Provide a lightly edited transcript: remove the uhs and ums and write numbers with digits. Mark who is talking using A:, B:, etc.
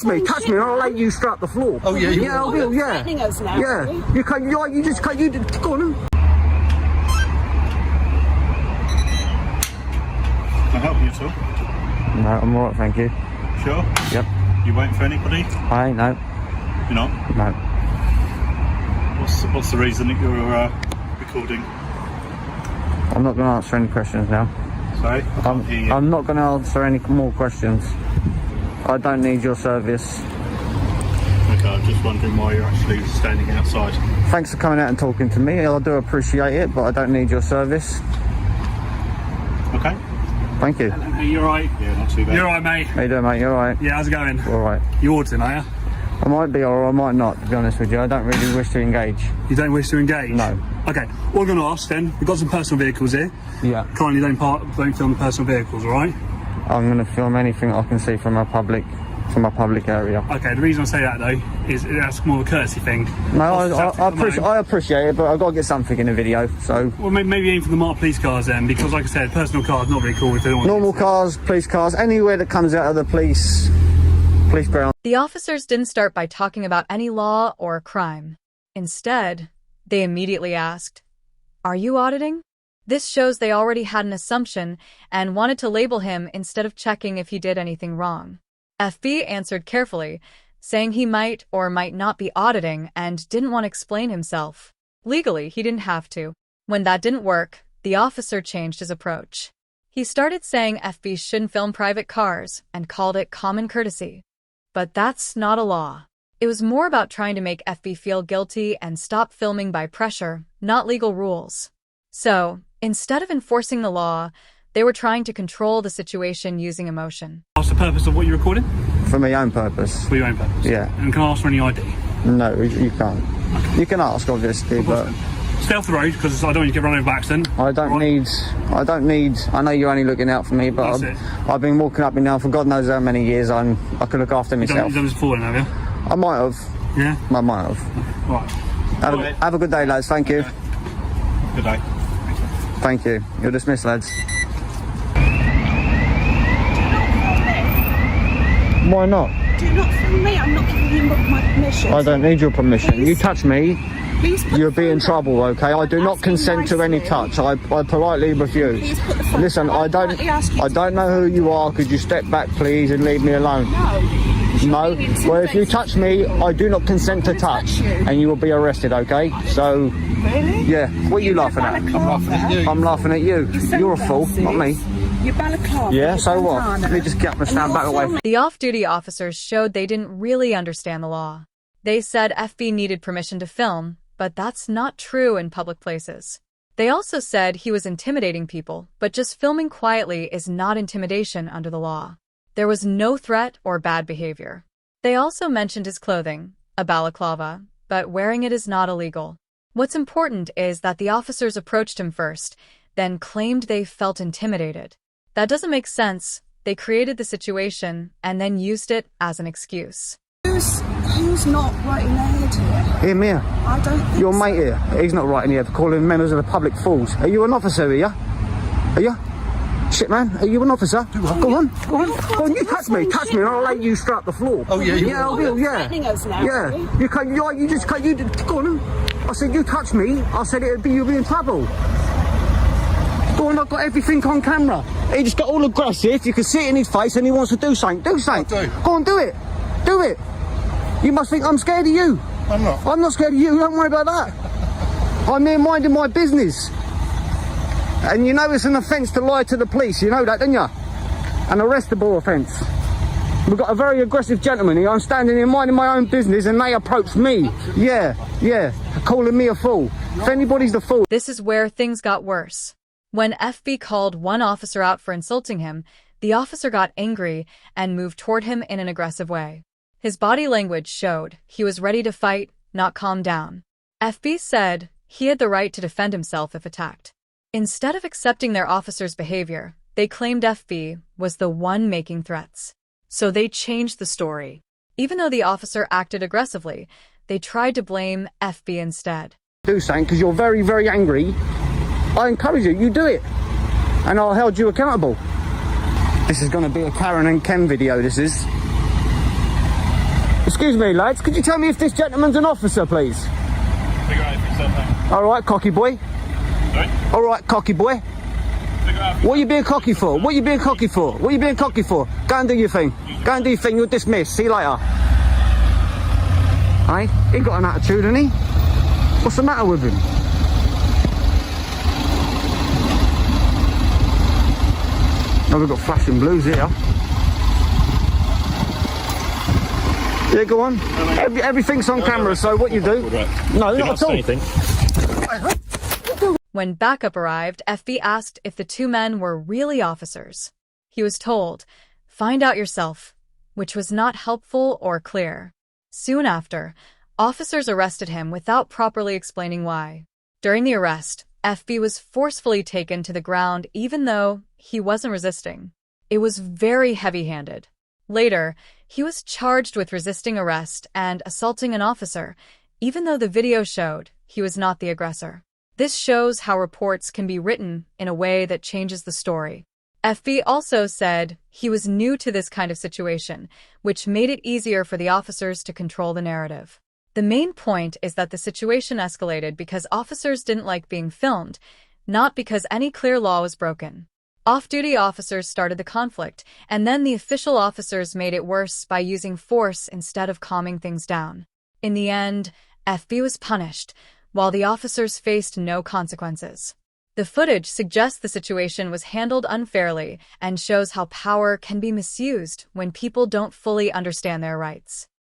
A: touch me, and I'll lay you straight up the floor.
B: Oh yeah,
A: yeah, I will. Yeah,
C: threatening us now.
A: Yeah, you can't. You just can't. You go on.
B: Can I help you at all?
A: No, I'm alright, thank you.
B: Sure?
A: Yep.
B: You waiting for anybody?
A: I ain't, no.
B: You're not?
A: No.
B: What's the reason that you're recording?
A: I'm not going to answer any questions now.
B: Sorry? I can't hear you.
A: I'm not going to answer any more questions. I don't need your service.
B: Okay, I'm just wondering why you're actually standing outside.
A: Thanks for coming out and talking to me. I do appreciate it, but I don't need your service.
B: Okay.
A: Thank you.
D: You alright?
B: Yeah, not too bad.
D: You alright, mate?
A: How you doing, mate? You alright?
D: Yeah, how's it going?
A: Alright.
D: You auditing, are you?
A: I might be or I might not, to be honest with you. I don't really wish to engage.
D: You don't wish to engage?
A: No.
D: Okay, what we're going to ask then, we've got some personal vehicles here.
A: Yeah.
D: Kindly don't film the personal vehicles, alright?
A: I'm going to film anything I can see from a public area.
D: Okay, the reason I say that though is that's more of a courtesy thing.
A: No, I appreciate it, but I've got to get something in the video, so...
D: Well, maybe aim for the marked police cars then, because like I said, personal cars not really cool if they don't want
A: Normal cars, police cars, anywhere that comes out of the police ground.
E: The officers didn't start by talking about any law or crime. Instead, they immediately asked, "Are you auditing?" This shows they already had an assumption and wanted to label him instead of checking if he did anything wrong. FB answered carefully, saying he might or might not be auditing and didn't want to explain himself. Legally, he didn't have to. When that didn't work, the officer changed his approach. He started saying FB shouldn't film private cars and called it common courtesy. But that's not a law. It was more about trying to make FB feel guilty and stop filming by pressure, not legal rules. So, instead of enforcing the law, they were trying to control the situation using emotion.
D: What's the purpose of what you're recording?
A: For my own purpose.
D: For your own purpose?
A: Yeah.
D: And can I ask for any ID?
A: No, you can't. Okay. You can ask, obviously, but...
D: Stay off the road, because I don't want you to get run over by accident.
A: I don't need, I know you're only looking out for me, but I've been walking up and down for God knows how many years. I can look after myself.
D: You've done this before, have you?
A: I might have.
D: Yeah?
A: I might have.
D: Right.
A: Have a good day, lads. Thank you.
B: Good day.
A: Thank you. You're dismissed, lads. Why not?
C: Do not film me. I'm not giving you my permission.
A: I don't need your permission.
C: Please.
A: You touch me,
C: Please
A: you'll be in trouble, okay? I do not consent to any touch. I politely refuse.
C: Please put the phone
A: Listen,
C: down.
A: I don't know who you are. Could you step back, please, and leave me alone?
C: No.
A: No. Well, if you touch me, I do not consent to touch, and you will be arrested, okay? So,
C: Really?
A: yeah. What are you laughing at?
B: I'm laughing at you.
A: I'm laughing at you. You're a fool, not me.
C: Your balaclava.
A: Yeah, so what? Let me just get up and stand back away.
E: The off-duty officers showed they didn't really understand the law. They said FB needed permission to film, but that's not true in public places. They also said he was intimidating people, but just filming quietly is not intimidation under the law. There was no threat or bad behavior. They also mentioned his clothing, a balaclava, but wearing it is not illegal. What's important is that the officers approached him first, then claimed they felt intimidated. That doesn't make sense. They created the situation and then used it as an excuse.
C: Who's not writing their head here?
A: Hear me here.
C: I don't think
A: Your
C: so.
A: mate here. He's not writing here for calling members of the public fools. Are you an officer here? Are you? Shit, man. Are you an officer? Go on. You touch me, and I'll lay you straight up the floor.
B: Oh yeah,
A: Yeah, I will. Yeah.
C: Threatening us now.
A: Yeah. You can't. You just can't. You go on. I said you touch me. I said you'll be in trouble. Go on. I've got everything on camera. He just got all aggressive. You can see it in his face, and he wants to do something. Do something.
B: I'll do.
A: Go on, do it. Do it. You must think I'm scared of you.
B: I'm not.
A: I'm not scared of you. Don't worry about that. I'm here minding my business. And you know it's an offence to lie to the police. You know that, don't you? An arrestable offence. We've got a very aggressive gentleman here. I'm standing here minding my own business and they approach me. Yeah. Calling me a fool. If anybody's the fool.
E: This is where things got worse. When FB called one officer out for insulting him, the officer got angry and moved toward him in an aggressive way. His body language showed he was ready to fight, not calm down. FB said he had the right to defend himself if attacked. Instead of accepting their officer's behavior, they claimed FB was the one making threats. So they changed the story. Even though the officer acted aggressively, they tried to blame FB instead.
A: Do something because you're very, very angry. I encourage you, you do it. And I'll hold you accountable. This is going to be a Karen and Ken video, this is. Excuse me, lads. Could you tell me if this gentleman's an officer, please?
B: Figure out if it's something.
A: All right, cocky boy.
B: Sorry?
A: All right, cocky boy.
B: Figure out if
A: What are you being cocky for? What are you being cocky for? What are you being cocky for? Go and do your thing. Go and do your thing. You're dismissed. See you later. Hey, he got an attitude, hasn't he? What's the matter with him? Oh, we've got flashing blues here. Yeah, go on. Everything's on camera, so what you do? No, not at all.
E: When backup arrived, FB asked if the two men were really officers. He was told, "Find out yourself," which was not helpful or clear. Soon after, officers arrested him without properly explaining why. During the arrest, FB was forcefully taken to the ground even though he wasn't resisting. It was very heavy-handed. Later, he was charged with resisting arrest and assaulting an officer, even though the video showed he was not the aggressor. This shows how reports can be written in a way that changes the story. FB also said he was new to this kind of situation, which made it easier for the officers to control the narrative. The main point is that the situation escalated because officers didn't like being filmed, not because any clear law was broken. Off-duty officers started the conflict, and then the official officers made it worse by using force instead of calming things down. In the end, FB was punished, while the officers faced no consequences. The footage suggests the situation was handled unfairly and shows how power can be misused when people don't fully understand their rights.